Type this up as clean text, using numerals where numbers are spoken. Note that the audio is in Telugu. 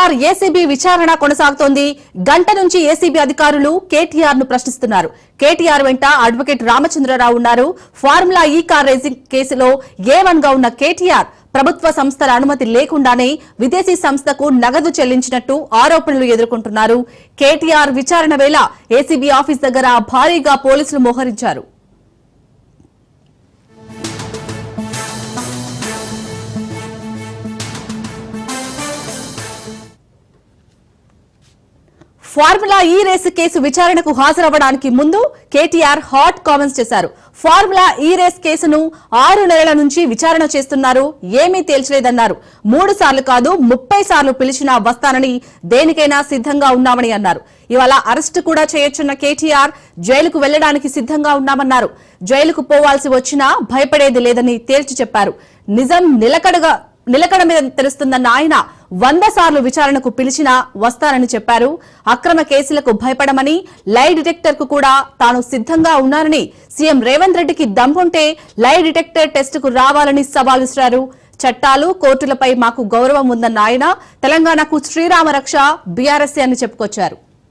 కేటీఆర్ ఏసీబీ విచారణ కొనసాగుతోంది. గంట నుంచి ఏసీబీ అధికారులు కేటీఆర్ ను ప్రశ్నిస్తున్నారు. కేటీఆర్ వెంట అడ్వకేట్ రామచంద్రరావు ఉన్నారు. ఫార్ములా ఈ కార్ రేసింగ్ కేసులో A1 గా ఉన్న కేటీఆర్ ప్రభుత్వ సంస్థల అనుమతి లేకుండానే విదేశీ సంస్థకు నగదు చెల్లించినట్టు ఆరోపణలు ఎదుర్కొంటున్నారు. కేటీఆర్ విచారణ వేళ ఏసీబీ ఆఫీస్ దగ్గర భారీగా పోలీసులు మోహరించారు. ఫార్ములా ఈ రేసు కేసు విచారణకు హాజరవ్వడానికి ముందు కేటీఆర్ హాట్ కామెంట్స్ చేశారు. ఫార్ములా ఈ రేస్ కేసును 6 నెలల నుంచి విచారణ చేస్తున్నారు, ఏమీ తేల్చలేదన్నారు. 3 సార్లు కాదు 30 సార్లు పిలిచినా వస్తానని, దేనికైనా సిద్ధంగా ఉన్నామని అన్నారు. ఇవాళ అరెస్టు కూడా చేయొచ్చున్న కేటీఆర్ జైలుకు వెళ్లడానికి సిద్ధంగా ఉన్నామన్నారు. జైలుకు పోవాల్సి వచ్చినా భయపడేది లేదని తేల్చి చెప్పారు. నిజం నిలకడ మీద తెలుస్తుందన్న ఆయన 100 సార్లు విచారణకు పిలిచినా వస్తానని చెప్పారు. అక్రమ కేసులకు భయపడమని, లై డిటెక్టర్ కు కూడా తాను సిద్ధంగా ఉన్నానని, సీఎం రేవంత్ రెడ్డికి దమ్ముంటే లై డిటెక్టర్ టెస్ట్ కు రావాలని సవాల్ విసిరారు. చట్టాలు, కోర్టులపై మాకు గౌరవం ఉందన్న ఆయన తెలంగాణకు శ్రీరామ రక్ష బీఆర్ఎస్ అని చెప్పుకొచ్చారు.